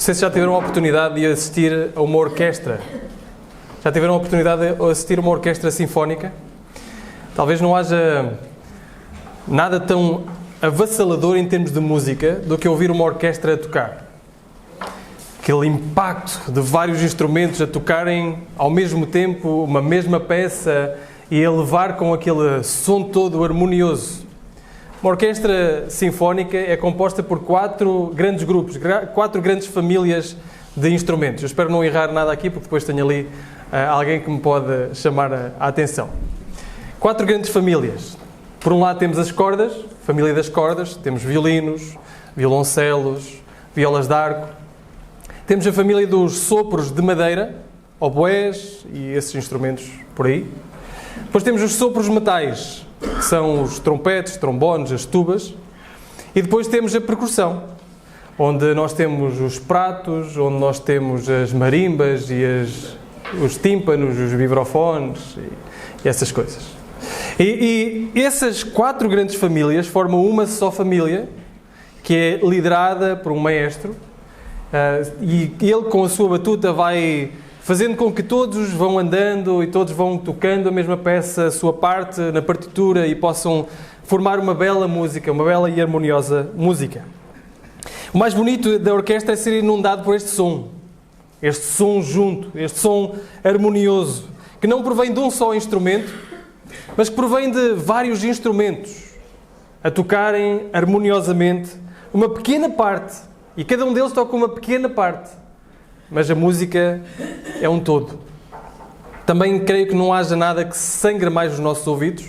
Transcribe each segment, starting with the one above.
sei se já tiveram a oportunidade de assistir a uma orquestra. Já tiveram a oportunidade de assistir a uma orquestra sinfónica? Talvez não haja nada tão avassalador em termos de música do que ouvir uma orquestra a tocar. Aquele impacto de vários instrumentos a tocarem ao mesmo tempo uma mesma peça e a levar com aquele som todo harmonioso. Uma orquestra sinfónica é composta por 4 grandes grupos, 4 grandes famílias de instrumentos. Eu espero não errar nada aqui, porque depois tenho ali alguém que me pode chamar a atenção. 4 grandes famílias. Por um lado temos as cordas, família das cordas, temos violinos, violoncelos, violas de arco. Temos a família dos sopros de madeira, oboés e esses instrumentos por aí. Depois temos os sopros metais, que são os trompetes, trombones, as tubas. E depois temos a percussão, onde nós temos os pratos, onde nós temos as marimbas e os tímpanos, os vibrafones e essas coisas. E essas 4 grandes famílias formam uma só família, que é liderada por um maestro, e ele com a sua batuta vai fazendo com que todos vão andando e todos vão tocando a mesma peça, a sua parte na partitura e possam formar uma bela música, uma bela e harmoniosa música. O mais bonito da orquestra é ser inundado por este som junto, este som harmonioso, que não provém de um só instrumento, mas que provém de vários instrumentos a tocarem harmoniosamente uma pequena parte, e cada um deles toca uma pequena parte, mas a música é um todo. Também creio que não haja nada que sangre mais os nossos ouvidos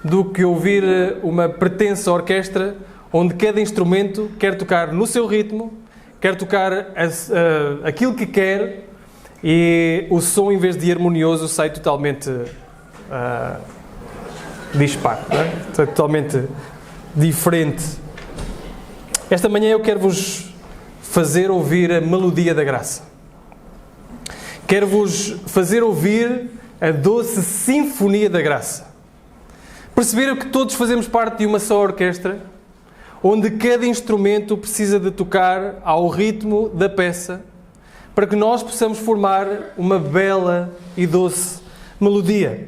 do que ouvir uma pretensa orquestra onde cada instrumento quer tocar no seu ritmo, quer tocar aquilo que quer, e o som, em vez de harmonioso, sai totalmente disparo, não é? Sai totalmente diferente. Esta manhã eu quero-vos fazer ouvir a melodia da graça. Quero-vos fazer ouvir a doce sinfonia da graça. Perceberam que todos fazemos parte de uma só orquestra, onde cada instrumento precisa de tocar ao ritmo da peça, para que nós possamos formar uma bela e doce melodia.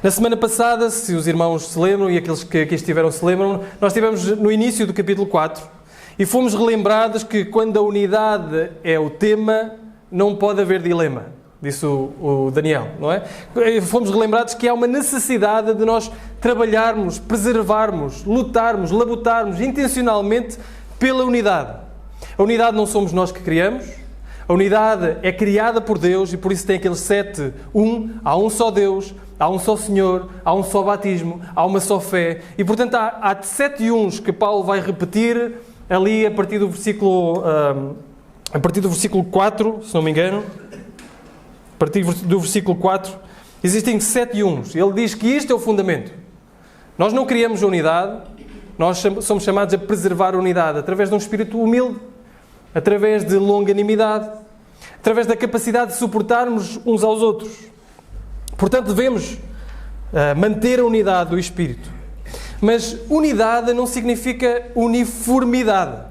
Na semana passada, se os irmãos se lembram e aqueles que aqui estiveram se lembram, nós estivemos no início do capítulo 4, e fomos relembrados que quando a unidade é o tema, não pode haver dilema, disse o Daniel, não é? Fomos relembrados que há uma necessidade de nós trabalharmos, preservarmos, lutarmos, labutarmos intencionalmente pela unidade. A unidade não somos nós que criamos, a unidade é criada por Deus e por isso tem aqueles 7, há um só Deus, há um só Senhor, há um só batismo, há uma só fé. E portanto há 7 uns que Paulo vai repetir ali a partir do versículo 4, se não me engano. A partir do versículo 4, existem 7 uns. Ele diz que isto é o fundamento. Nós não criamos a unidade, nós somos chamados a preservar a unidade através de um espírito humilde, através de longanimidade, através da capacidade de suportarmos uns aos outros. Portanto, devemos manter a unidade do espírito. Mas unidade não significa uniformidade.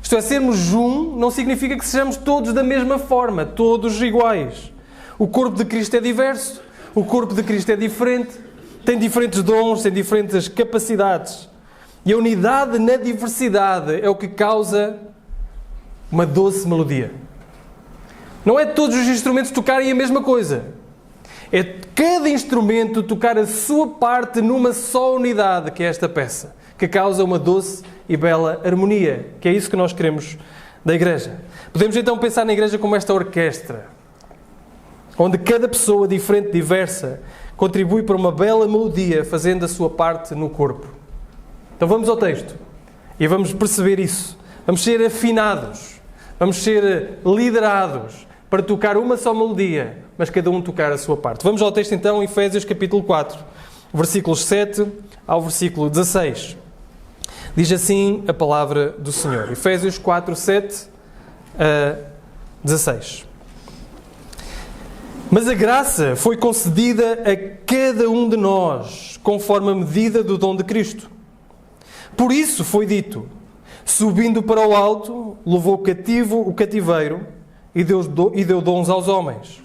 Isto é, sermos um não significa que sejamos todos da mesma forma, todos iguais. O corpo de Cristo é diverso, o corpo de Cristo é diferente, tem diferentes dons, tem diferentes capacidades. E a unidade na diversidade é o que causa uma doce melodia. Não é todos os instrumentos tocarem a mesma coisa. É cada instrumento tocar a sua parte numa só unidade, que é esta peça, que causa uma doce e bela harmonia, que é isso que nós queremos da igreja. Podemos então pensar na igreja como esta orquestra, onde cada pessoa diferente, diversa, contribui para uma bela melodia, fazendo a sua parte no corpo. Então vamos ao texto e vamos perceber isso. Vamos ser afinados, vamos ser liderados para tocar uma só melodia, mas cada um tocar a sua parte. Vamos ao texto então, Efésios capítulo 4, versículos 7 ao versículo 16. Diz assim a palavra do Senhor. Efésios 4, 7 a 16. Mas a graça foi concedida a cada um de nós, conforme a medida do dom de Cristo. Por isso foi dito: Subindo para o alto, levou cativo o cativeiro e deu dons aos homens.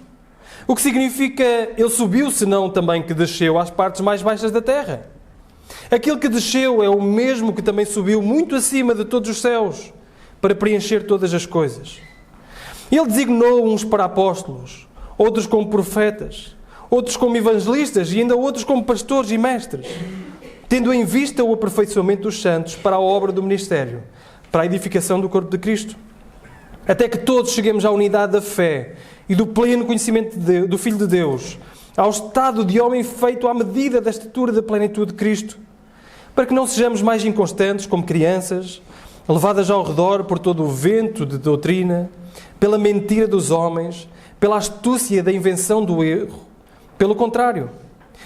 O que significa, ele subiu, senão também que desceu às partes mais baixas da terra. Aquele que desceu é o mesmo que também subiu muito acima de todos os céus, para preencher todas as coisas. Ele designou uns para apóstolos, outros como profetas, outros como evangelistas e ainda outros como pastores e mestres, tendo em vista o aperfeiçoamento dos santos para a obra do ministério, para a edificação do corpo de Cristo, até que todos cheguemos à unidade da fé e do pleno conhecimento do Filho de Deus, ao estado de homem feito à medida da estatura da plenitude de Cristo, para que não sejamos mais inconstantes como crianças, levadas ao redor por todo o vento de doutrina, pela mentira dos homens, pela astúcia da invenção do erro. Pelo contrário,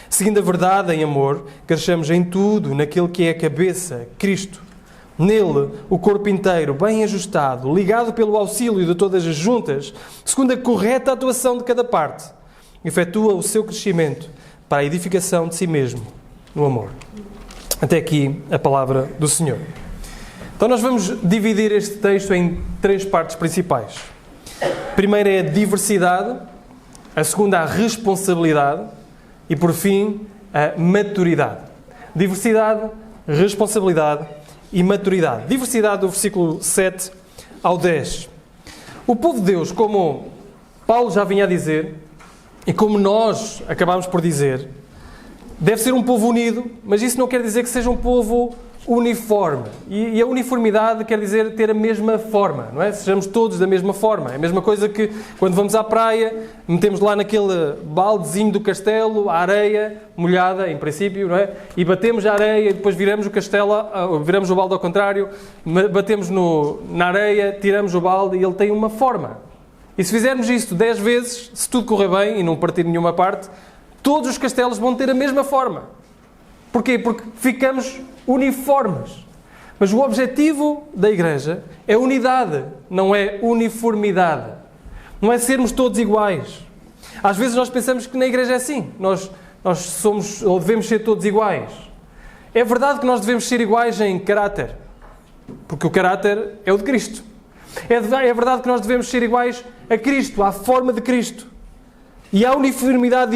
seguindo a verdade em amor, cresçamos em tudo naquele que é a cabeça, Cristo. Nele, o corpo inteiro, bem ajustado, ligado pelo auxílio de todas as juntas, segundo a correta atuação de cada parte, efetua o seu crescimento para a edificação de si mesmo, no amor. Até aqui a palavra do Senhor. Então nós vamos dividir este texto em 3 partes principais. A primeira é a diversidade, a segunda a responsabilidade e, por fim, a maturidade. Diversidade, responsabilidade e maturidade. Diversidade do versículo 7 ao 10. O povo de Deus, como Paulo já vinha a dizer, e como nós acabámos por dizer, deve ser um povo unido, mas isso não quer dizer que seja um povo uniforme. E a uniformidade quer dizer ter a mesma forma, não é? Sejamos todos da mesma forma. É a mesma coisa que quando vamos à praia, metemos lá naquele baldezinho do castelo, a areia molhada, em princípio, não é? E batemos a areia e depois viramos o castelo, viramos o balde ao contrário, batemos na areia, tiramos o balde e ele tem uma forma. E se fizermos isto 10 vezes, se tudo correr bem e não partir nenhuma parte, todos os castelos vão ter a mesma forma. Porquê? Porque ficamos uniformes. Mas o objetivo da Igreja é unidade, não é uniformidade. Não é sermos todos iguais. Às vezes nós pensamos que na Igreja é assim. Nós somos ou devemos ser todos iguais. É verdade que nós devemos ser iguais em caráter, porque o caráter é o de Cristo. É verdade que nós devemos ser iguais a Cristo, à forma de Cristo. E há uniformidade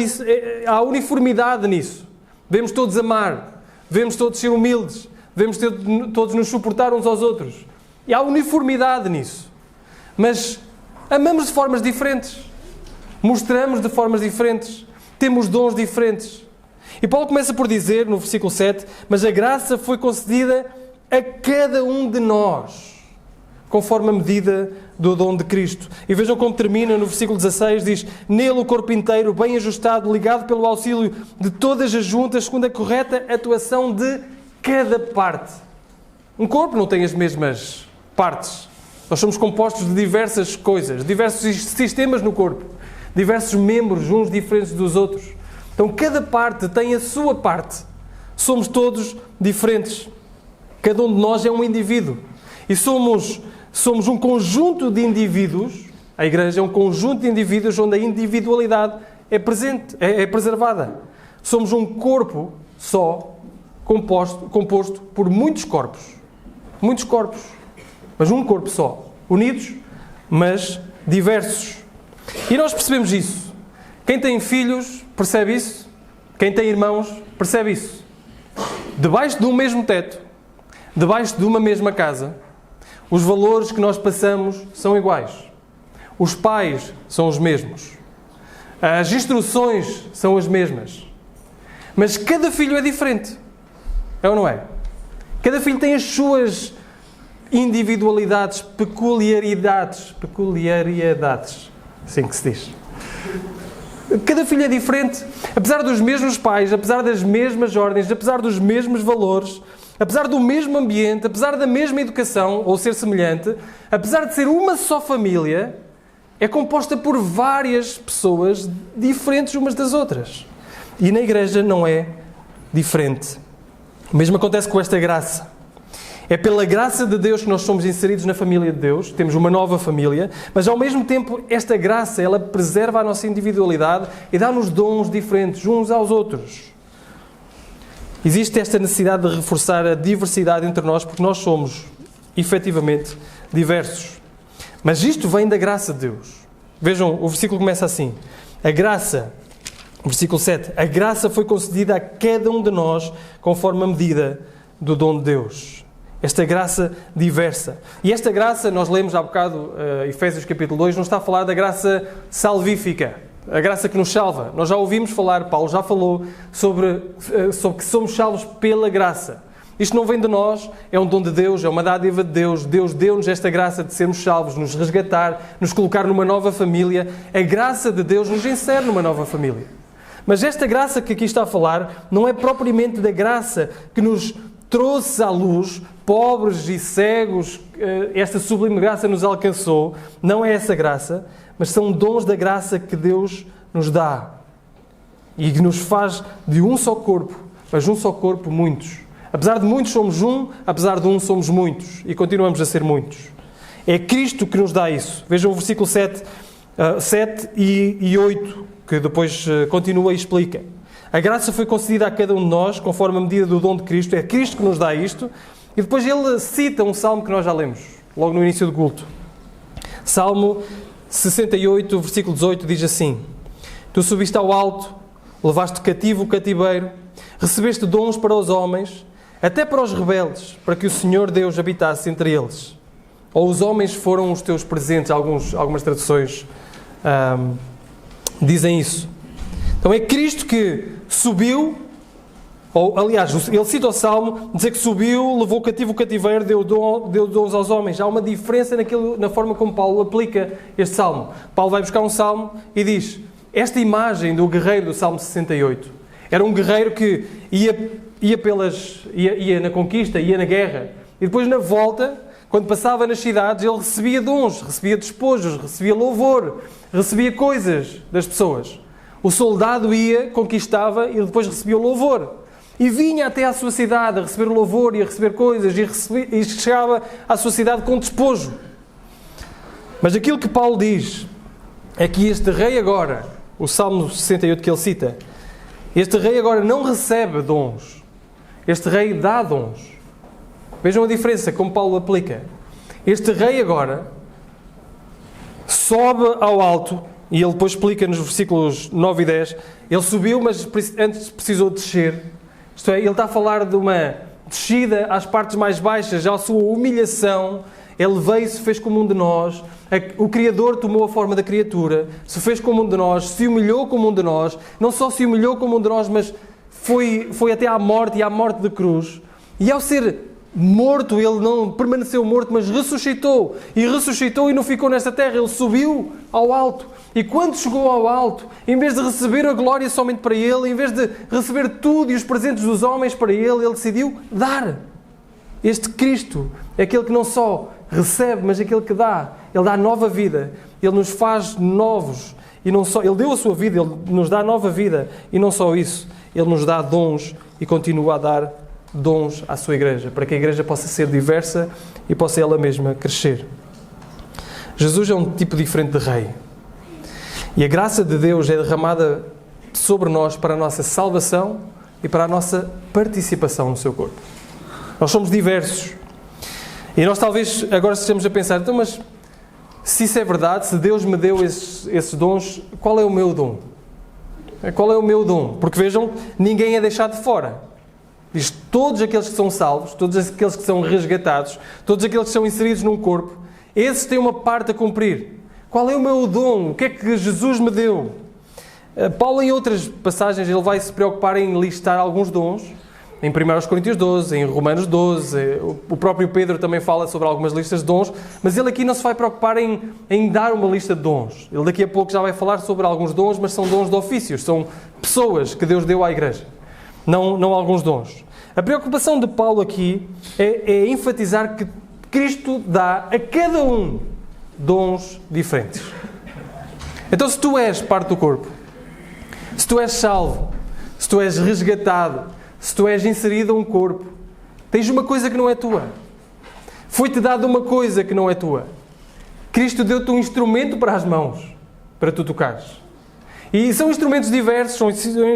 nisso. Devemos todos amar, devemos todos ser humildes, devemos todos nos suportar uns aos outros. E há uniformidade nisso. Mas amamos de formas diferentes, mostramos de formas diferentes, temos dons diferentes. E Paulo começa por dizer, no versículo 7, mas a graça foi concedida a cada um de nós, conforme a medida do dom de Cristo. E vejam como termina no versículo 16, diz: nele o corpo inteiro, bem ajustado, ligado pelo auxílio de todas as juntas, segundo a correta atuação de cada parte. Um corpo não tem as mesmas partes. Nós somos compostos de diversas coisas, diversos sistemas no corpo, diversos membros, uns diferentes dos outros. Então cada parte tem a sua parte. Somos todos diferentes. Cada um de nós é um indivíduo. E somos um conjunto de indivíduos, a Igreja é um conjunto de indivíduos onde a individualidade é presente, é preservada. Somos um corpo só, composto por muitos corpos, mas um corpo só, unidos, mas diversos. E nós percebemos isso. Quem tem filhos percebe isso, quem tem irmãos percebe isso. Debaixo de um mesmo teto, debaixo de uma mesma casa, os valores que nós passamos são iguais. Os pais são os mesmos. As instruções são as mesmas. Mas cada filho é diferente. É ou não é? Cada filho tem as suas individualidades, peculiaridades. Assim que se diz. Cada filho é diferente. Apesar dos mesmos pais, apesar das mesmas ordens, apesar dos mesmos valores, apesar do mesmo ambiente, apesar da mesma educação, ou ser semelhante, apesar de ser uma só família, é composta por várias pessoas diferentes umas das outras. E na Igreja não é diferente. O mesmo acontece com esta graça. É pela graça de Deus que nós somos inseridos na família de Deus, temos uma nova família, mas ao mesmo tempo esta graça, ela preserva a nossa individualidade e dá-nos dons diferentes uns aos outros. Existe esta necessidade de reforçar a diversidade entre nós, porque nós somos efetivamente diversos. Mas isto vem da graça de Deus. Vejam, o versículo começa assim. A graça, versículo 7, a graça foi concedida a cada um de nós conforme a medida do dom de Deus. Esta graça diversa. E esta graça, nós lemos há bocado, Efésios capítulo 2, não está a falar da graça salvífica, a graça que nos salva. Nós já ouvimos falar, Paulo já falou, sobre que somos salvos pela graça. Isto não vem de nós, é um dom de Deus, é uma dádiva de Deus. Deus deu-nos esta graça de sermos salvos, nos resgatar, nos colocar numa nova família. A graça de Deus nos insere numa nova família. Mas esta graça que aqui está a falar não é propriamente da graça que nos trouxe à luz, pobres e cegos, esta sublime graça nos alcançou. Não é essa graça, mas são dons da graça que Deus nos dá. E que nos faz de um só corpo, mas um só corpo muitos. Apesar de muitos somos um, apesar de um somos muitos. E continuamos a ser muitos. É Cristo que nos dá isso. Vejam o versículo 7 e 8, que depois continua e explica. A graça foi concedida a cada um de nós, conforme a medida do dom de Cristo. É Cristo que nos dá isto. E depois ele cita um salmo que nós já lemos, logo no início do culto. Salmo 68, versículo 18, diz assim: Tu subiste ao alto, levaste cativo o cativeiro, recebeste dons para os homens, até para os rebeldes, para que o Senhor Deus habitasse entre eles. Ou os homens foram os teus presentes, algumas traduções dizem isso. Então é Cristo que subiu, ou aliás, ele cita o Salmo, dizer que subiu, levou cativo o cativeiro, deu dons aos homens. Há uma diferença na forma como Paulo aplica este Salmo. Paulo vai buscar um Salmo e diz, esta imagem do guerreiro do Salmo 68, era um guerreiro que ia na conquista, ia na guerra, e depois na volta, quando passava nas cidades, ele recebia dons, recebia despojos, recebia louvor, recebia coisas das pessoas. O soldado ia, conquistava e depois recebia o louvor. E vinha até à sua cidade a receber louvor e a receber coisas e chegava à sua cidade com despojo. Mas aquilo que Paulo diz é que este rei agora, o Salmo 68 que ele cita, este rei agora não recebe dons. Este rei dá dons. Vejam a diferença como Paulo aplica. Este rei agora sobe ao alto, e ele depois explica nos versículos 9 e 10, ele subiu, mas antes precisou descer. Isto é, ele está a falar de uma descida às partes mais baixas, à sua humilhação. Ele veio e se fez como um de nós. O Criador tomou a forma da criatura, se fez como um de nós, se humilhou como um de nós. Não só se humilhou como um de nós, mas foi até à morte e à morte de cruz. E ao ser morto, ele não permaneceu morto, mas ressuscitou. E ressuscitou e não ficou nesta terra. Ele subiu ao alto. E quando chegou ao alto, em vez de receber a glória somente para ele, em vez de receber tudo e os presentes dos homens para ele decidiu dar. Este Cristo é aquele que não só recebe, mas é aquele que dá. Ele dá nova vida. Ele nos faz novos. E não só, ele deu a sua vida, ele nos dá nova vida. E não só isso, ele nos dá dons e continua a dar dons à sua igreja, para que a igreja possa ser diversa e possa ela mesma crescer. Jesus é um tipo diferente de rei. E a graça de Deus é derramada sobre nós para a nossa salvação e para a nossa participação no seu corpo. Nós somos diversos. E nós talvez agora estejamos a pensar, então, mas se isso é verdade, se Deus me deu esses dons, qual é o meu dom? Qual é o meu dom? Porque vejam, ninguém é deixado de fora. Diz, todos aqueles que são salvos, todos aqueles que são resgatados, todos aqueles que são inseridos num corpo, esses têm uma parte a cumprir. Qual é o meu dom? O que é que Jesus me deu? Paulo, em outras passagens, ele vai se preocupar em listar alguns dons. Em 1 Coríntios 12, em Romanos 12, o próprio Pedro também fala sobre algumas listas de dons, mas ele aqui não se vai preocupar em dar uma lista de dons. Ele daqui a pouco já vai falar sobre alguns dons, mas são dons de ofícios, são pessoas que Deus deu à igreja, não alguns dons. A preocupação de Paulo aqui é enfatizar que Cristo dá a cada um dons diferentes. Então, se tu és parte do corpo, se tu és salvo, se tu és resgatado, se tu és inserido a um corpo, tens uma coisa que não é tua. Foi-te dada uma coisa que não é tua. Cristo deu-te um instrumento para as mãos, para tu tocares. E são instrumentos diversos,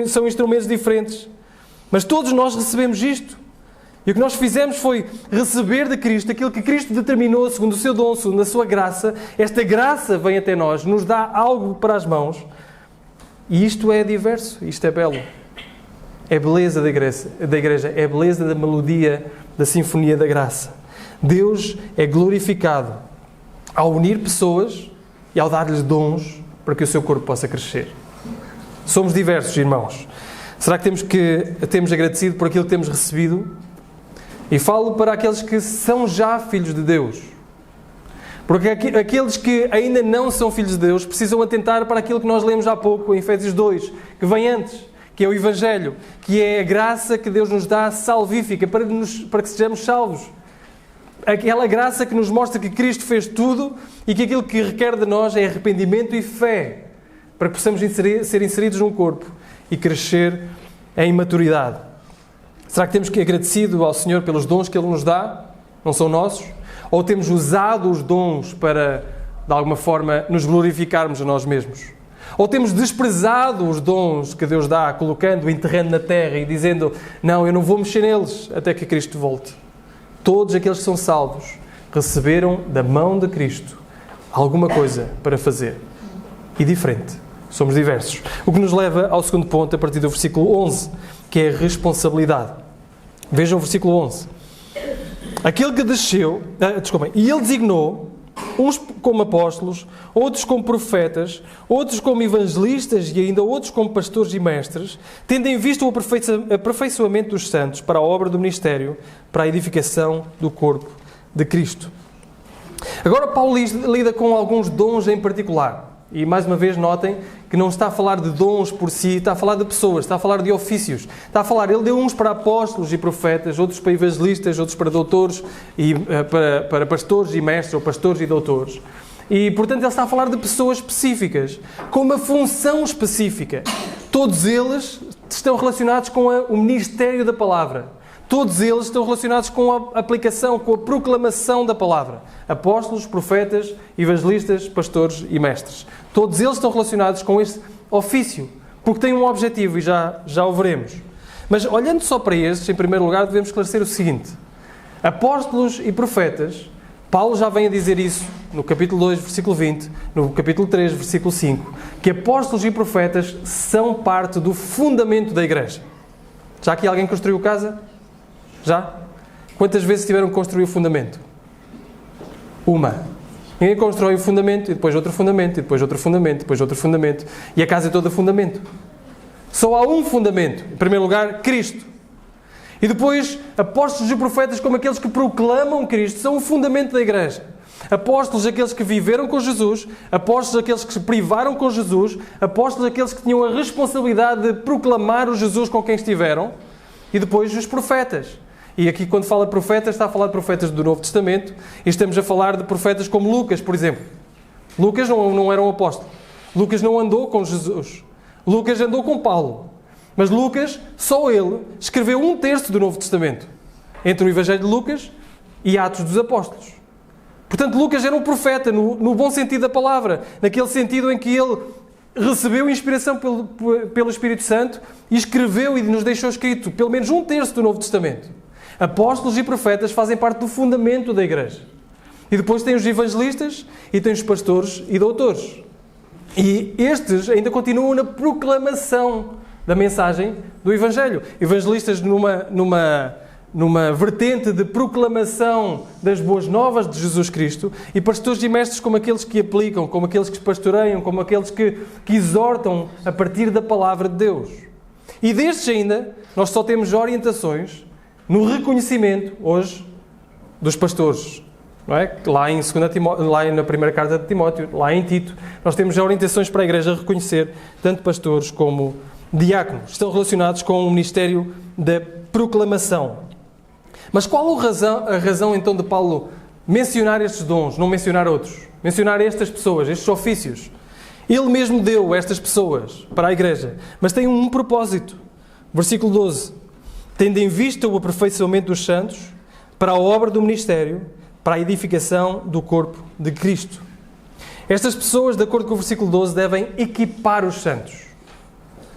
são instrumentos diferentes. Mas todos nós recebemos isto. E o que nós fizemos foi receber de Cristo aquilo que Cristo determinou segundo o seu dom, segundo a sua graça. Esta graça vem até nós, nos dá algo para as mãos. E isto é diverso, isto é belo. É beleza da igreja, é beleza da melodia, da sinfonia da graça. Deus é glorificado ao unir pessoas e ao dar-lhes dons para que o seu corpo possa crescer. Somos diversos, irmãos. Será que temos agradecido por aquilo que temos recebido? E falo para aqueles que são já filhos de Deus. Porque aqueles que ainda não são filhos de Deus precisam atentar para aquilo que nós lemos há pouco, em Efésios 2, que vem antes, que é o Evangelho, que é a graça que Deus nos dá salvífica, para que sejamos salvos. Aquela graça que nos mostra que Cristo fez tudo e que aquilo que requer de nós é arrependimento e fé, para que possamos ser inseridos num corpo e crescer em maturidade. Será que temos agradecido ao Senhor pelos dons que Ele nos dá? Não são nossos? Ou temos usado os dons para, de alguma forma, nos glorificarmos a nós mesmos? Ou temos desprezado os dons que Deus dá, colocando, enterrando na terra e dizendo: não, eu não vou mexer neles até que Cristo volte. Todos aqueles que são salvos receberam da mão de Cristo alguma coisa para fazer. E diferente. Somos diversos. O que nos leva ao segundo ponto, a partir do versículo 11, que é a responsabilidade. Vejam o versículo 11. Aquele que desceu, e ele designou uns como apóstolos, outros como profetas, outros como evangelistas e ainda outros como pastores e mestres, tendo em vista o aperfeiçoamento dos santos para a obra do ministério, para a edificação do corpo de Cristo. Agora Paulo lida com alguns dons em particular. E mais uma vez notem que não está a falar de dons por si, está a falar de pessoas, está a falar de ofícios. Ele deu uns para apóstolos e profetas, outros para evangelistas, outros para doutores, e para pastores e mestres, ou pastores e doutores. E, portanto, ele está a falar de pessoas específicas, com uma função específica. Todos eles estão relacionados com o ministério da palavra. Todos eles estão relacionados com a aplicação, com a proclamação da palavra. Apóstolos, profetas, evangelistas, pastores e mestres. Todos eles estão relacionados com este ofício, porque têm um objetivo e já o veremos. Mas olhando só para estes, em primeiro lugar, devemos esclarecer o seguinte. Apóstolos e profetas, Paulo já vem a dizer isso no capítulo 2, versículo 20, no capítulo 3, versículo 5, que apóstolos e profetas são parte do fundamento da igreja. Já aqui alguém construiu casa? Já? Quantas vezes tiveram que construir o fundamento? Uma. Ninguém constrói o fundamento, e depois outro fundamento, e depois outro fundamento, e depois outro fundamento. E a casa é toda fundamento. Só há um fundamento. Em primeiro lugar, Cristo. E depois, apóstolos e profetas, como aqueles que proclamam Cristo, são o fundamento da igreja. Apóstolos, aqueles que viveram com Jesus. Apóstolos, aqueles que se privaram com Jesus. Apóstolos, aqueles que tinham a responsabilidade de proclamar o Jesus com quem estiveram. E depois, os profetas. E aqui, quando fala de profetas, está a falar de profetas do Novo Testamento. E estamos a falar de profetas como Lucas, por exemplo. Lucas não era um apóstolo. Lucas não andou com Jesus. Lucas andou com Paulo. Mas Lucas, só ele, escreveu 1/3 do Novo Testamento. Entre o Evangelho de Lucas e Atos dos Apóstolos. Portanto, Lucas era um profeta, no bom sentido da palavra. Naquele sentido em que ele recebeu inspiração pelo Espírito Santo e escreveu e nos deixou escrito pelo menos 1/3 do Novo Testamento. Apóstolos e profetas fazem parte do fundamento da igreja. E depois tem os evangelistas e tem os pastores e doutores. E estes ainda continuam na proclamação da mensagem do Evangelho. Evangelistas numa vertente de proclamação das boas novas de Jesus Cristo, e pastores e mestres como aqueles que aplicam, como aqueles que pastoreiam, como aqueles que exortam a partir da palavra de Deus. E destes ainda, nós só temos orientações no reconhecimento, hoje, dos pastores. Não é? Lá na primeira carta de Timóteo, lá em Tito, nós temos já orientações para a igreja reconhecer tanto pastores como diáconos. Estão relacionados com o ministério da proclamação. Mas qual a razão então de Paulo mencionar estes dons, não mencionar outros? Mencionar estas pessoas, estes ofícios. Ele mesmo deu estas pessoas para a igreja, mas tem um propósito. Versículo 12. Tendo em vista o aperfeiçoamento dos santos para a obra do ministério, para a edificação do corpo de Cristo. Estas pessoas, de acordo com o versículo 12, devem equipar os santos.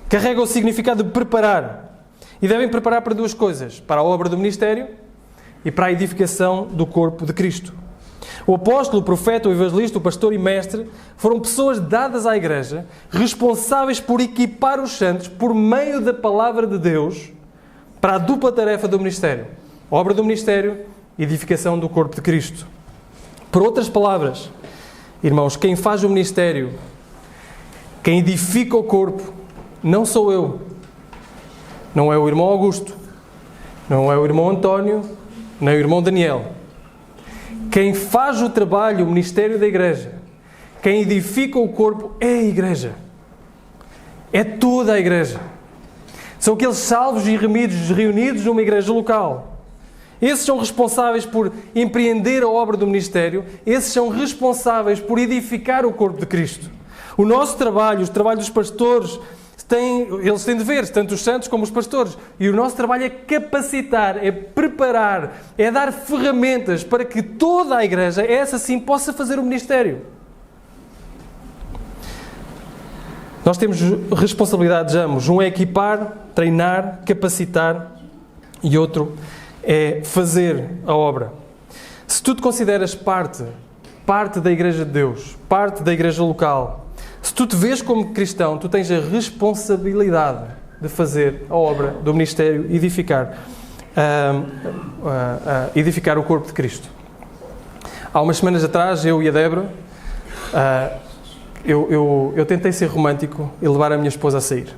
Carregam o significado de preparar. E devem preparar para duas coisas. Para a obra do ministério e para a edificação do corpo de Cristo. O apóstolo, o profeta, o evangelista, o pastor e mestre foram pessoas dadas à Igreja, responsáveis por equipar os santos por meio da palavra de Deus para a dupla tarefa do ministério. Obra do ministério, edificação do corpo de Cristo. Por outras palavras, irmãos, quem faz o ministério, quem edifica o corpo, não sou eu. Não é o irmão Augusto, não é o irmão António, nem o irmão Daniel. Quem faz o trabalho, o ministério da Igreja, quem edifica o corpo é a Igreja. É toda a Igreja. São aqueles salvos e remidos reunidos numa igreja local. Esses são responsáveis por empreender a obra do ministério. Esses são responsáveis por edificar o corpo de Cristo. O nosso trabalho, o trabalho dos pastores, eles têm deveres, tanto os santos como os pastores. E o nosso trabalho é capacitar, é preparar, é dar ferramentas para que toda a igreja, essa sim, possa fazer o ministério. Nós temos responsabilidades ambos. Um é equipar, treinar, capacitar e outro é fazer a obra. Se tu te consideras parte da Igreja de Deus, parte da igreja local, se tu te vês como cristão, tu tens a responsabilidade de fazer a obra do ministério e edificar o corpo de Cristo. Há umas semanas atrás, eu e a Débora, eu tentei ser romântico e levar a minha esposa a sair.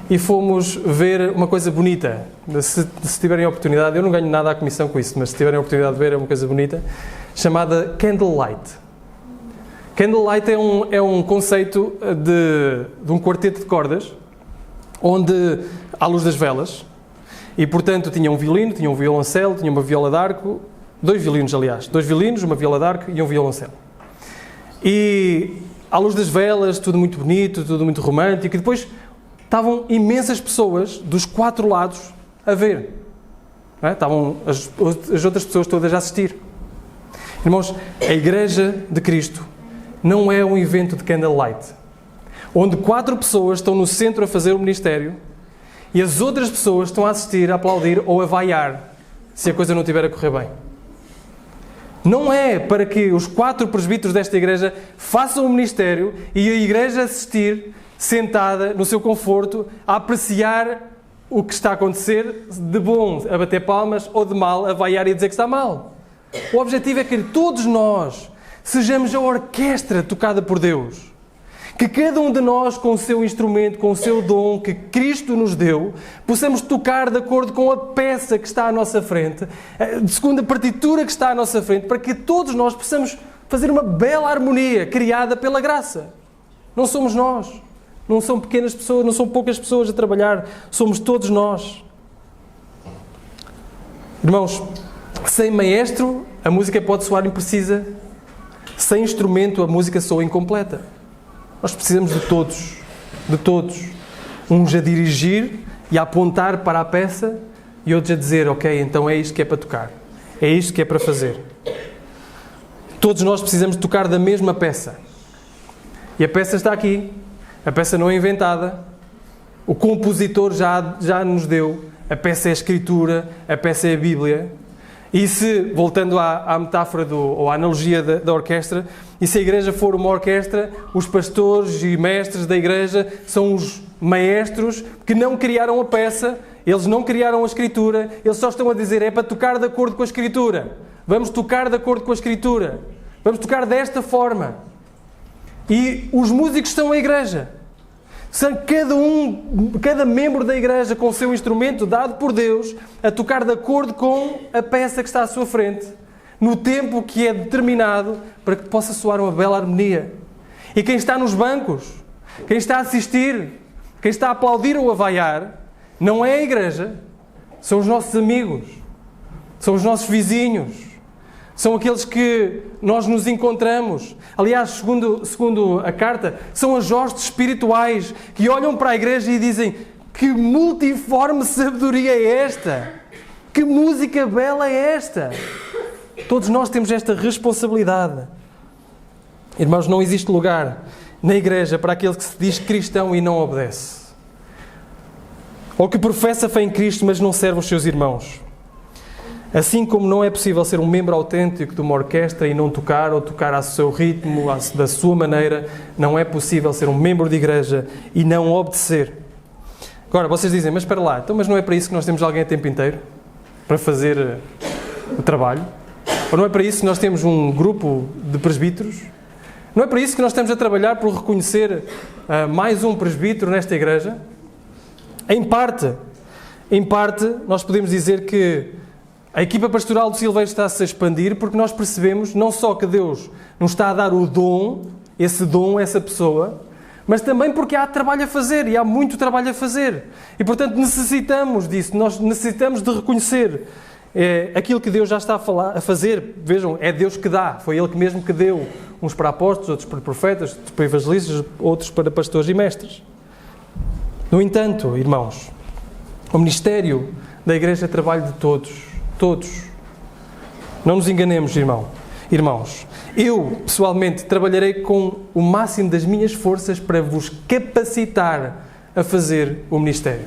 E fomos ver uma coisa bonita. Se tiverem a oportunidade, eu não ganho nada à comissão com isso, mas se tiverem a oportunidade de ver, é uma coisa bonita, chamada Candlelight. Candlelight é um conceito de um quarteto de cordas, onde à luz das velas, e portanto tinha um violino, tinha um violoncelo, tinha uma viola d'arco, 2 violinos aliás, 2 violinos, uma viola d'arco e um violoncelo. E à luz das velas, tudo muito bonito, tudo muito romântico, e depois estavam imensas pessoas dos 4 lados a ver. Não é? Estavam as outras pessoas todas a assistir. Irmãos, a Igreja de Cristo não é um evento de candlelight, onde 4 pessoas estão no centro a fazer o ministério e as outras pessoas estão a assistir, a aplaudir ou a vaiar se a coisa não estiver a correr bem. Não é para que os 4 presbíteros desta igreja façam o ministério e a igreja assistir, sentada no seu conforto, a apreciar o que está a acontecer, de bom a bater palmas ou de mal a vaiar e dizer que está mal. O objetivo é que todos nós sejamos a orquestra tocada por Deus. Que cada um de nós, com o seu instrumento, com o seu dom que Cristo nos deu, possamos tocar de acordo com a peça que está à nossa frente, segundo a partitura que está à nossa frente, para que todos nós possamos fazer uma bela harmonia criada pela graça. Não somos nós. Não são pequenas pessoas, não são poucas pessoas a trabalhar. Somos todos nós. Irmãos, sem maestro, a música pode soar imprecisa. Sem instrumento, a música soa incompleta. Nós precisamos de todos. Uns a dirigir e a apontar para a peça e outros a dizer, ok, então é isto que é para tocar. É isto que é para fazer. Todos nós precisamos de tocar da mesma peça. E a peça está aqui. A peça não é inventada. O compositor já nos deu. A peça é a Escritura, a peça é a Bíblia. E se, voltando à metáfora ou à analogia da orquestra, e se a igreja for uma orquestra, os pastores e mestres da igreja são os maestros que não criaram a peça, eles não criaram a Escritura, eles só estão a dizer, é para tocar de acordo com a Escritura. Vamos tocar de acordo com a Escritura. Vamos tocar desta forma. E os músicos são a igreja. São cada membro da igreja com o seu instrumento dado por Deus a tocar de acordo com a peça que está à sua frente, no tempo que é determinado para que possa soar uma bela harmonia. E quem está nos bancos, quem está a assistir, quem está a aplaudir ou a vaiar, não é a igreja, são os nossos amigos, são os nossos vizinhos, são aqueles que nós nos encontramos. Aliás, segundo a carta, são as hostes espirituais que olham para a igreja e dizem, que multiforme sabedoria é esta? Que música bela é esta? Todos nós temos esta responsabilidade. Irmãos, não existe lugar na igreja para aquele que se diz cristão e não obedece. Ou que professa fé em Cristo, mas não serve os seus irmãos. Assim como não é possível ser um membro autêntico de uma orquestra e não tocar, ou tocar ao seu ritmo, da sua maneira, não é possível ser um membro de igreja e não obedecer. Agora, vocês dizem, mas espera lá, então, mas não é para isso que nós temos alguém a tempo inteiro? Para fazer o trabalho? Ou não é para isso que nós temos um grupo de presbíteros? Não é para isso que nós estamos a trabalhar por reconhecer mais um presbítero nesta igreja? Em parte, nós podemos dizer que a equipa pastoral do Silveiro está-se a expandir porque nós percebemos não só que Deus nos está a dar o dom, essa pessoa, mas também porque há trabalho a fazer e há muito trabalho a fazer. E, portanto, necessitamos disso, nós necessitamos de reconhecer aquilo que Deus já está a fazer. Vejam, é Deus que dá, foi Ele mesmo que deu, uns para apóstolos, outros para profetas, outros para evangelistas, outros para pastores e mestres. No entanto, irmãos, o ministério da igreja é trabalho de todos. Todos. Não nos enganemos, irmãos. Eu, pessoalmente, trabalharei com o máximo das minhas forças para vos capacitar a fazer o ministério.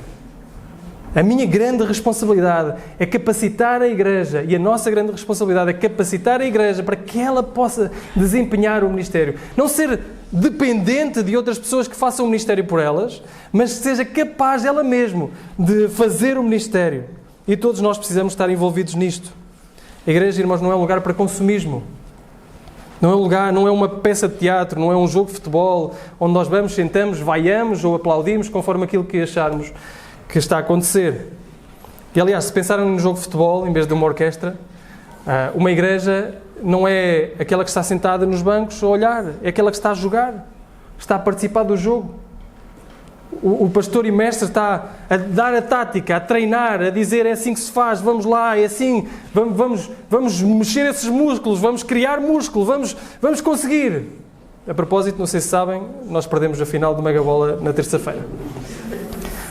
A minha grande responsabilidade é capacitar a igreja, e a nossa grande responsabilidade é capacitar a igreja para que ela possa desempenhar o ministério. Não ser dependente de outras pessoas que façam o ministério por elas, mas seja capaz ela mesma de fazer o ministério. E todos nós precisamos estar envolvidos nisto. A igreja, irmãos, não é um lugar para consumismo. Não é um lugar, não é uma peça de teatro, não é um jogo de futebol, onde nós vamos, sentamos, vaiamos ou aplaudimos conforme aquilo que acharmos que está a acontecer. E, aliás, se pensarem num jogo de futebol, em vez de uma orquestra, uma igreja não é aquela que está sentada nos bancos a olhar, é aquela que está a jogar, está a participar do jogo. O pastor e mestre está a dar a tática, a treinar, a dizer é assim que se faz, vamos lá, é assim, vamos mexer esses músculos, vamos criar músculo, vamos conseguir. A propósito, não sei se sabem, nós perdemos a final do Mega Bola na terça-feira.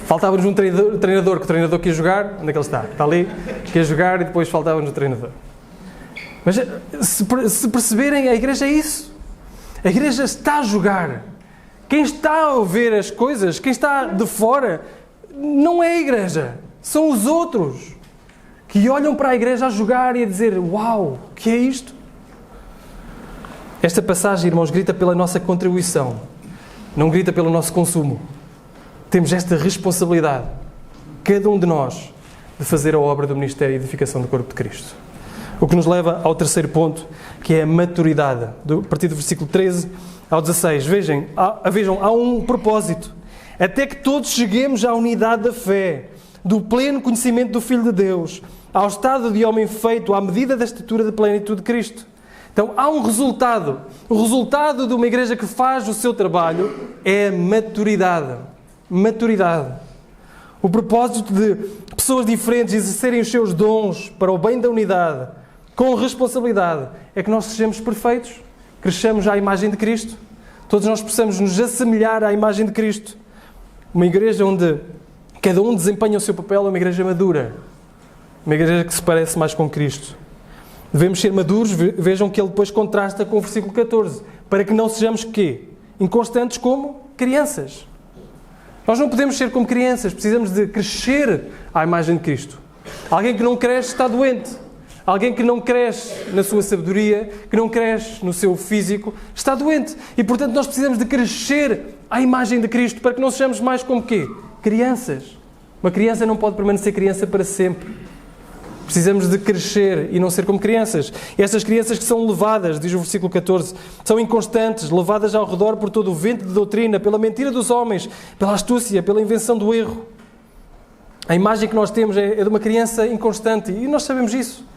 Faltava-nos um treinador, que o treinador quis jogar, onde é que ele está? Está ali, quer jogar e depois faltava-nos o treinador. Mas se perceberem, a igreja é isso. A igreja está a jogar. Quem está a ver as coisas, quem está de fora, não é a igreja. São os outros que olham para a igreja a jogar e a dizer, uau, o que é isto? Esta passagem, irmãos, grita pela nossa contribuição, não grita pelo nosso consumo. Temos esta responsabilidade, cada um de nós, de fazer a obra do ministério e edificação do corpo de Cristo. O que nos leva ao terceiro ponto, que é a maturidade. A partir do versículo 13 ao 16. Vejam, há um propósito. Até que todos cheguemos à unidade da fé, do pleno conhecimento do Filho de Deus, ao estado de homem feito à medida da estatura da plenitude de Cristo. Então, há um resultado. O resultado de uma igreja que faz o seu trabalho é a maturidade. Maturidade. O propósito de pessoas diferentes exercerem os seus dons para o bem da unidade, com responsabilidade, é que nós sejamos perfeitos, cresçamos à imagem de Cristo, todos nós possamos nos assemelhar à imagem de Cristo. Uma igreja onde cada um desempenha o seu papel é uma igreja madura, uma igreja que se parece mais com Cristo. Devemos ser maduros, vejam que ele depois contrasta com o versículo 14, para que não sejamos quê? Inconstantes como crianças. Nós não podemos ser como crianças, precisamos de crescer à imagem de Cristo. Alguém que não cresce está doente. Alguém que não cresce na sua sabedoria, que não cresce no seu físico, está doente. E, portanto, nós precisamos de crescer à imagem de Cristo para que não sejamos mais como quê? Crianças. Uma criança não pode permanecer criança para sempre. Precisamos de crescer e não ser como crianças. E estas crianças que são levadas, diz o versículo 14, são inconstantes, levadas ao redor por todo o vento de doutrina, pela mentira dos homens, pela astúcia, pela invenção do erro. A imagem que nós temos é de uma criança inconstante e nós sabemos isso.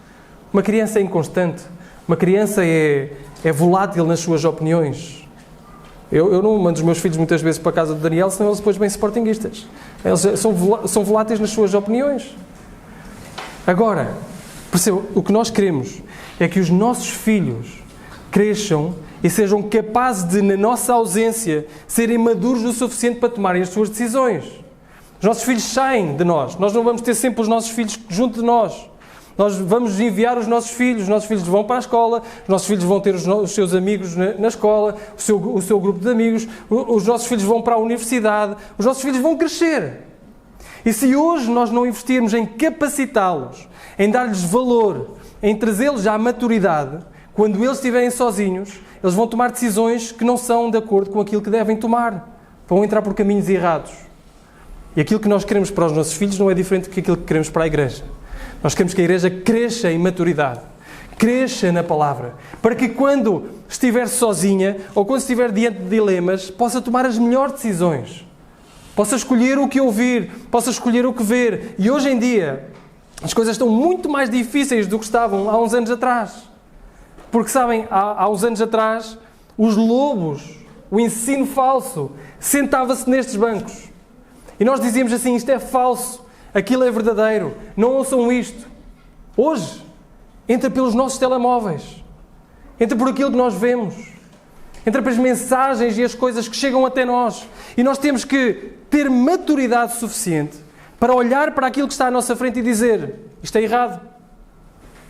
Uma criança é inconstante. Uma criança é volátil nas suas opiniões. Eu não mando os meus filhos muitas vezes para a casa do Daniel, senão eles depois bem sportinguistas. Eles são voláteis nas suas opiniões. Agora, percebam, o que nós queremos é que os nossos filhos cresçam e sejam capazes de, na nossa ausência, serem maduros o suficiente para tomarem as suas decisões. Os nossos filhos saem de nós. Nós não vamos ter sempre os nossos filhos junto de nós. Nós vamos enviar os nossos filhos vão para a escola, os nossos filhos vão ter os seus amigos na escola, o seu grupo de amigos, os nossos filhos vão para a universidade, os nossos filhos vão crescer. E se hoje nós não investirmos em capacitá-los, em dar-lhes valor, em trazê-los à maturidade, quando eles estiverem sozinhos, eles vão tomar decisões que não são de acordo com aquilo que devem tomar. Vão entrar por caminhos errados. E aquilo que nós queremos para os nossos filhos não é diferente do que aquilo que queremos para a igreja. Nós queremos que a igreja cresça em maturidade, cresça na palavra, para que quando estiver sozinha ou quando estiver diante de dilemas, possa tomar as melhores decisões. Possa escolher o que ouvir, possa escolher o que ver. E hoje em dia, as coisas estão muito mais difíceis do que estavam há uns anos atrás. Porque, sabem, há uns anos atrás, os lobos, o ensino falso, sentava-se nestes bancos. E nós dizíamos assim, isto é falso, aquilo é verdadeiro, não ouçam isto. Hoje, entra pelos nossos telemóveis, entra por aquilo que nós vemos, entra pelas mensagens e as coisas que chegam até nós. E nós temos que ter maturidade suficiente para olhar para aquilo que está à nossa frente e dizer, isto é errado,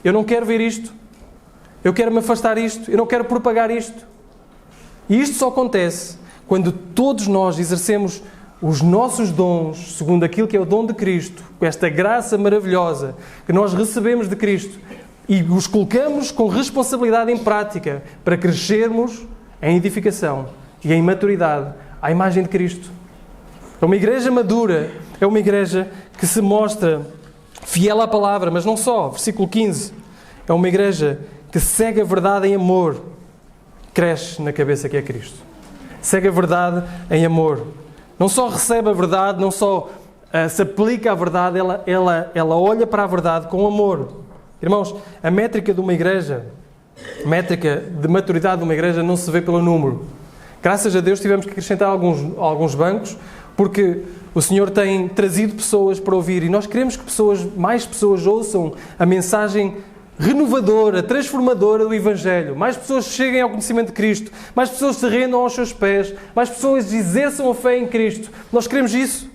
eu não quero ver isto. Eu quero me afastar disto, eu não quero propagar isto. E isto só acontece quando todos nós exercemos os nossos dons, segundo aquilo que é o dom de Cristo, com esta graça maravilhosa que nós recebemos de Cristo, e os colocamos com responsabilidade em prática para crescermos em edificação e em maturidade à imagem de Cristo. É uma igreja madura, é uma igreja que se mostra fiel à palavra, mas não só. Versículo 15. É uma igreja que segue a verdade em amor, cresce na cabeça que é Cristo. Segue a verdade em amor. Não só recebe a verdade, não só se aplica à verdade, ela olha para a verdade com amor. Irmãos, a métrica de uma igreja, a métrica de maturidade de uma igreja não se vê pelo número. Graças a Deus tivemos que acrescentar alguns bancos, porque o Senhor tem trazido pessoas para ouvir e nós queremos que mais pessoas ouçam a mensagem renovadora, transformadora do Evangelho. Mais pessoas cheguem ao conhecimento de Cristo. Mais pessoas se rendam aos seus pés. Mais pessoas exerçam a fé em Cristo. Nós queremos isso.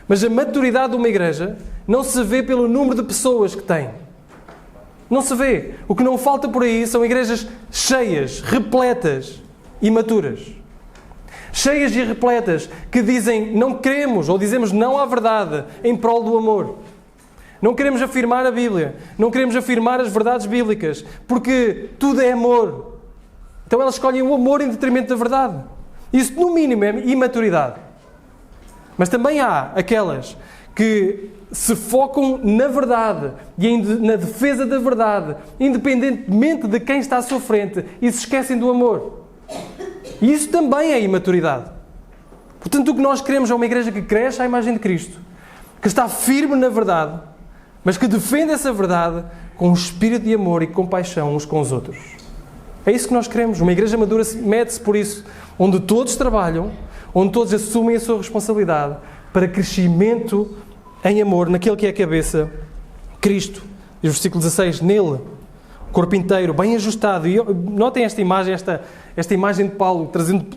Mas a maturidade de uma igreja não se vê pelo número de pessoas que tem. Não se vê. O que não falta por aí são igrejas cheias, repletas e maturas. Cheias e repletas que dizem não queremos ou dizemos não à verdade em prol do amor. Não queremos afirmar a Bíblia, não queremos afirmar as verdades bíblicas, porque tudo é amor. Então elas escolhem o amor em detrimento da verdade. Isso, no mínimo, é imaturidade. Mas também há aquelas que se focam na verdade e na defesa da verdade, independentemente de quem está à sua frente, e se esquecem do amor. E isso também é imaturidade. Portanto, o que nós queremos é uma igreja que cresce à imagem de Cristo, que está firme na verdade, mas que defende essa verdade com um espírito de amor e compaixão uns com os outros. É isso que nós queremos. Uma igreja madura mede-se por isso, onde todos trabalham, onde todos assumem a sua responsabilidade para crescimento em amor, naquele que é a cabeça, Cristo. E o versículo 16, nele, o corpo inteiro, bem ajustado. E notem esta imagem de Paulo,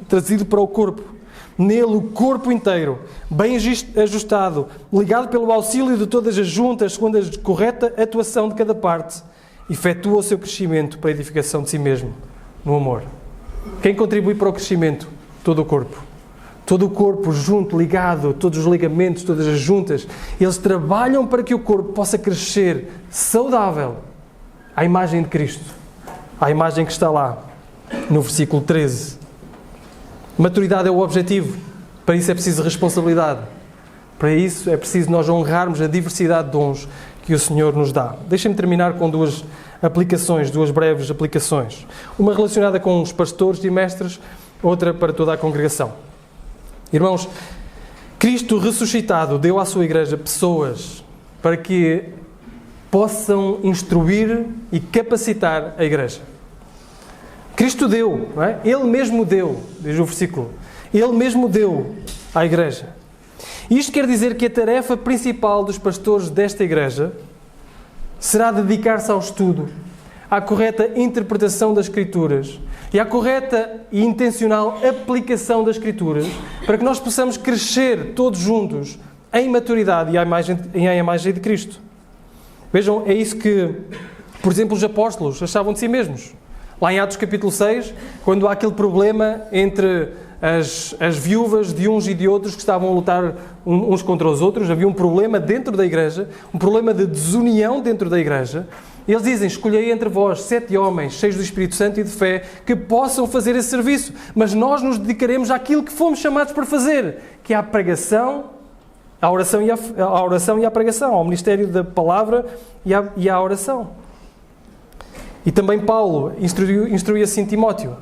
trazido para o corpo. Nele, o corpo inteiro, bem ajustado, ligado pelo auxílio de todas as juntas, segundo a correta atuação de cada parte, efetua o seu crescimento para a edificação de si mesmo, no amor. Quem contribui para o crescimento? Todo o corpo. Todo o corpo junto, ligado, todos os ligamentos, todas as juntas, eles trabalham para que o corpo possa crescer saudável à imagem de Cristo, à imagem que está lá, no versículo 13. Maturidade é o objetivo. Para isso é preciso responsabilidade. Para isso é preciso nós honrarmos a diversidade de dons que o Senhor nos dá. Deixem-me terminar com duas breves aplicações. Uma relacionada com os pastores e mestres, outra para toda a congregação. Irmãos, Cristo ressuscitado deu à sua igreja pessoas para que possam instruir e capacitar a igreja. Cristo deu, não é? Ele mesmo deu, diz o versículo. Ele mesmo deu à igreja. Isto quer dizer que a tarefa principal dos pastores desta igreja será dedicar-se ao estudo, à correta interpretação das Escrituras e à correta e intencional aplicação das Escrituras para que nós possamos crescer todos juntos em maturidade e à imagem de Cristo. Vejam, é isso que, por exemplo, os apóstolos achavam de si mesmos. Lá em Atos capítulo 6, quando há aquele problema entre as viúvas de uns e de outros que estavam a lutar uns contra os outros. Havia um problema dentro da igreja, um problema de desunião dentro da igreja. E eles dizem: escolhei entre vós 7 homens cheios do Espírito Santo e de fé que possam fazer esse serviço, mas nós nos dedicaremos àquilo que fomos chamados para fazer, que é a pregação, a oração e a pregação, ao ministério da palavra e à oração. E também Paulo instrui assim Timóteo.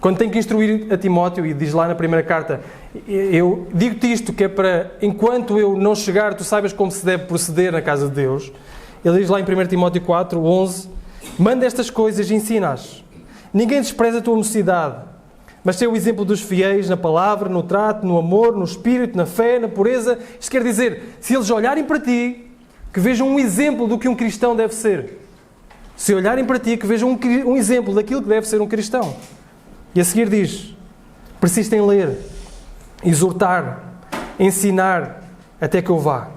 Quando tem que instruir a Timóteo, e diz lá na primeira carta: eu digo-te isto, que é para, enquanto eu não chegar, tu saibas como se deve proceder na casa de Deus. Ele diz lá em 1 Timóteo 4, 11: manda estas coisas e ensina-as. Ninguém despreza a tua mocidade, mas sei o exemplo dos fiéis na palavra, no trato, no amor, no espírito, na fé, na pureza. Isto quer dizer, se eles olharem para ti, que vejam um exemplo do que um cristão deve ser. Se olharem para ti, que vejam um exemplo daquilo que deve ser um cristão. E a seguir diz: persista em ler, exortar, ensinar, até que eu vá.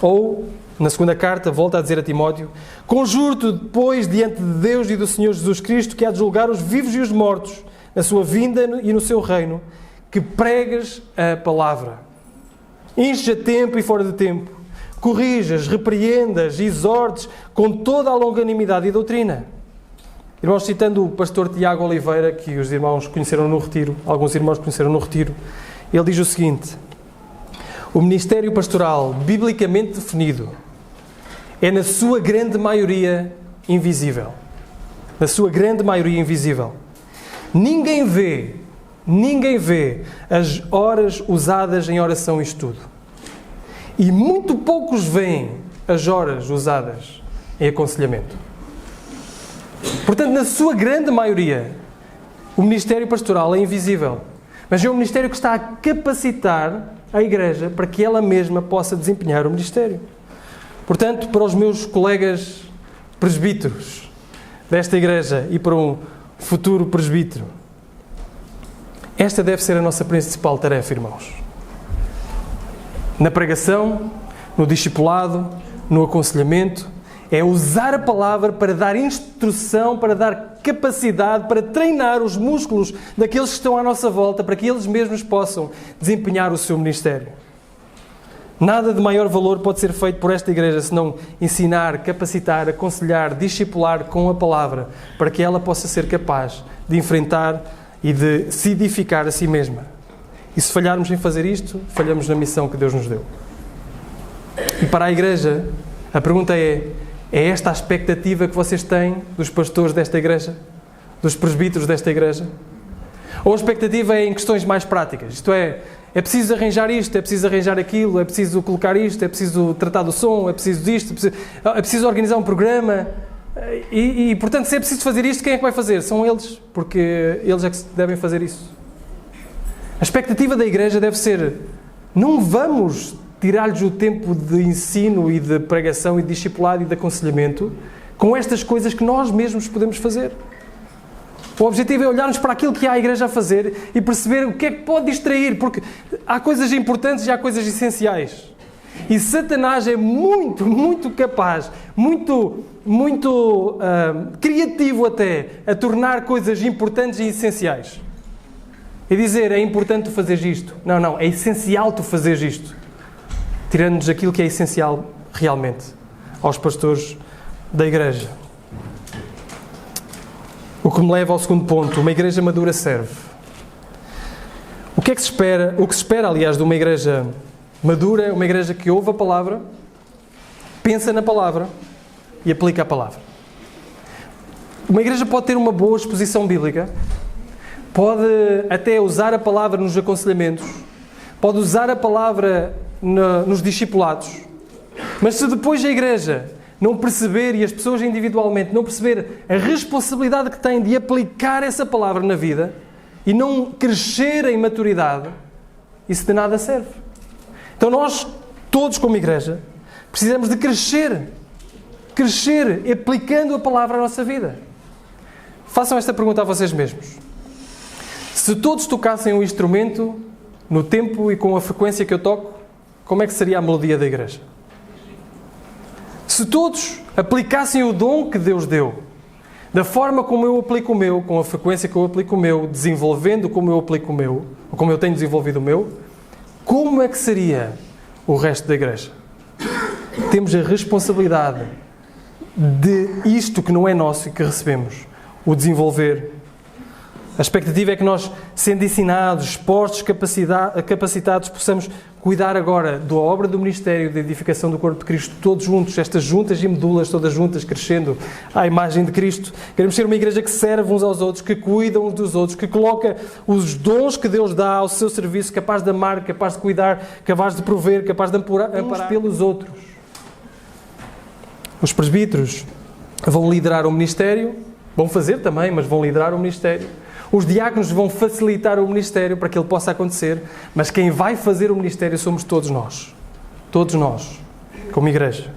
Ou, na segunda carta, volta a dizer a Timóteo: conjuro-te depois diante de Deus e do Senhor Jesus Cristo, que há de julgar os vivos e os mortos, na sua vinda e no seu reino, que pregues a palavra. Enche a tempo e fora de tempo. Corrijas, repreendas, exortes com toda a longanimidade e doutrina. Irmãos, citando o pastor Tiago Oliveira, que os irmãos conheceram no retiro, alguns irmãos conheceram no retiro, ele diz o seguinte: o ministério pastoral, biblicamente definido, é na sua grande maioria invisível. Na sua grande maioria invisível. Ninguém vê as horas usadas em oração e estudo. E muito poucos veem as horas usadas em aconselhamento. Portanto, na sua grande maioria, o ministério pastoral é invisível. Mas é um ministério que está a capacitar a igreja para que ela mesma possa desempenhar o ministério. Portanto, para os meus colegas presbíteros desta igreja e para um futuro presbítero, esta deve ser a nossa principal tarefa, irmãos. Na pregação, no discipulado, no aconselhamento, é usar a palavra para dar instrução, para dar capacidade, para treinar os músculos daqueles que estão à nossa volta, para que eles mesmos possam desempenhar o seu ministério. Nada de maior valor pode ser feito por esta igreja senão ensinar, capacitar, aconselhar, discipular com a palavra, para que ela possa ser capaz de enfrentar e de se edificar a si mesma. E se falharmos em fazer isto, falhamos na missão que Deus nos deu. E para a igreja, a pergunta é esta a expectativa que vocês têm dos pastores desta igreja? Dos presbíteros desta igreja? Ou a expectativa é em questões mais práticas? Isto é preciso arranjar isto, é preciso arranjar aquilo, é preciso colocar isto, é preciso tratar do som, é preciso disto, é preciso organizar um programa. E, portanto, se é preciso fazer isto, quem é que vai fazer? São eles, porque eles é que devem fazer isso. A expectativa da igreja deve ser: não vamos tirar-lhes o tempo de ensino e de pregação e de discipulado e de aconselhamento com estas coisas que nós mesmos podemos fazer. O objetivo é olharmos para aquilo que há a igreja a fazer e perceber o que é que pode distrair, porque há coisas importantes e há coisas essenciais. E Satanás é muito capaz, muito criativo até, a tornar coisas importantes e essenciais. E dizer: é importante tu fazeres isto. Não, é essencial tu fazeres isto. Tirando-nos aquilo que é essencial realmente aos pastores da igreja. O que me leva ao segundo ponto: uma igreja madura serve. O que se espera, aliás, de uma igreja madura é uma igreja que ouve a palavra, pensa na palavra e aplica a palavra. Uma igreja pode ter uma boa exposição bíblica, pode até usar a palavra nos aconselhamentos, pode usar a palavra nos discipulados, mas se depois a igreja não perceber e as pessoas individualmente não perceber a responsabilidade que têm de aplicar essa palavra na vida e não crescer em maturidade, isso de nada serve. Então nós, todos como igreja, precisamos de crescer aplicando a palavra à nossa vida. Façam esta pergunta a vocês mesmos. Se todos tocassem um instrumento no tempo e com a frequência que eu toco, como é que seria a melodia da igreja? Se todos aplicassem o dom que Deus deu, Da forma como eu aplico o meu, com a frequência que eu aplico o meu, desenvolvendo como eu aplico o meu, ou como eu tenho desenvolvido o meu, como é que seria o resto da igreja? Temos a responsabilidade de isto que não é nosso e que recebemos, o desenvolver. A expectativa é que nós, sendo ensinados, expostos, capacitados, possamos cuidar agora da obra do ministério, da edificação do corpo de Cristo, todos juntos, estas juntas e medulas, todas juntas, crescendo à imagem de Cristo. Queremos ser uma igreja que serve uns aos outros, que cuida uns dos outros, que coloca os dons que Deus dá ao seu serviço, capaz de amar, capaz de cuidar, capaz de prover, capaz de amparar uns pelos outros. Os presbíteros vão liderar o ministério, vão fazer também, mas vão liderar o ministério. Os diáconos vão facilitar o ministério para que ele possa acontecer, mas quem vai fazer o ministério somos todos nós. Todos nós, como igreja.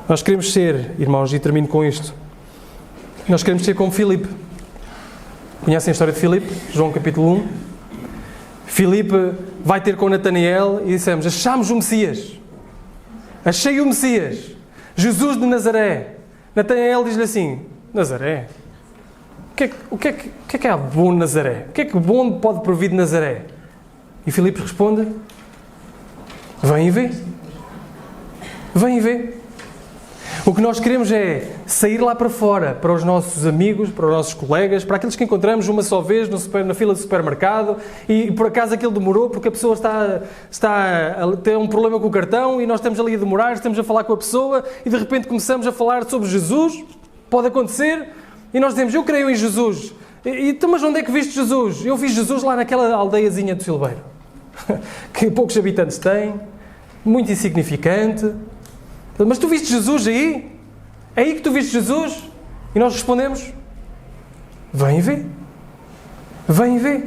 Nós queremos ser, irmãos, e termino com isto, nós queremos ser como Filipe. Conhecem a história de Filipe? João capítulo 1. Filipe vai ter com Natanael e dissemos, achámos o Messias. Achei o Messias. Jesus de Nazaré. Natanael diz-lhe assim, Nazaré? O que é que há bom de Nazaré? O que é que bom pode provir de Nazaré? E Filipe responde, vem e vê. Vem e vê. O que nós queremos é sair lá para fora, para os nossos amigos, para os nossos colegas, para aqueles que encontramos uma só vez na fila do supermercado e por acaso aquilo demorou porque a pessoa está a ter um problema com o cartão e nós estamos ali a demorar, estamos a falar com a pessoa e de repente começamos a falar sobre Jesus. Pode acontecer. E nós dizemos, eu creio em Jesus. Mas onde é que viste Jesus? Eu vi Jesus lá naquela aldeiazinha do Silveiro. Que poucos habitantes tem. Muito insignificante. Mas tu viste Jesus aí? É aí que tu viste Jesus? E nós respondemos, vem e vê. Vem e vê.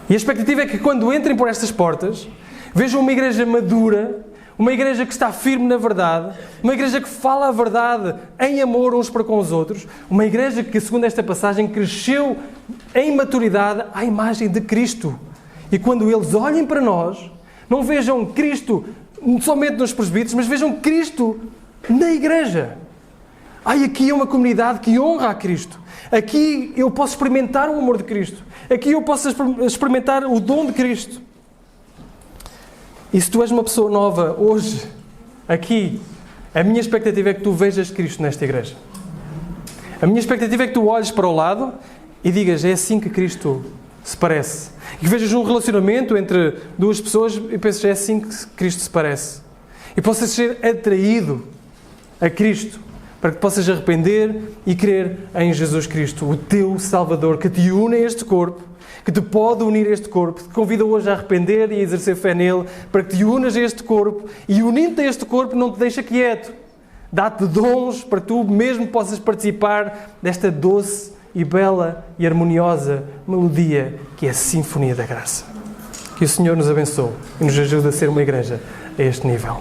E a expectativa é que quando entrem por estas portas, vejam uma igreja madura, uma igreja que está firme na verdade, uma igreja que fala a verdade em amor uns para com os outros, uma igreja que, segundo esta passagem, cresceu em maturidade à imagem de Cristo. E quando eles olhem para nós, não vejam Cristo somente nos presbíteros, mas vejam Cristo na igreja. Aqui é uma comunidade que honra a Cristo. Aqui eu posso experimentar o amor de Cristo. Aqui eu posso experimentar o dom de Cristo. E se tu és uma pessoa nova hoje, aqui, a minha expectativa é que tu vejas Cristo nesta igreja. A minha expectativa é que tu olhes para o lado e digas, é assim que Cristo se parece. E que vejas um relacionamento entre duas pessoas e penses, é assim que Cristo se parece. E possas ser atraído a Cristo, para que possas arrepender e crer em Jesus Cristo, o teu Salvador, que te une a este corpo, que te pode unir a este corpo, que te convida hoje a arrepender e a exercer fé nele, para que te unas a este corpo, e unindo-te a este corpo não te deixa quieto. Dá-te dons para que tu mesmo possas participar desta doce e bela e harmoniosa melodia que é a Sinfonia da Graça. Que o Senhor nos abençoe e nos ajude a ser uma igreja a este nível.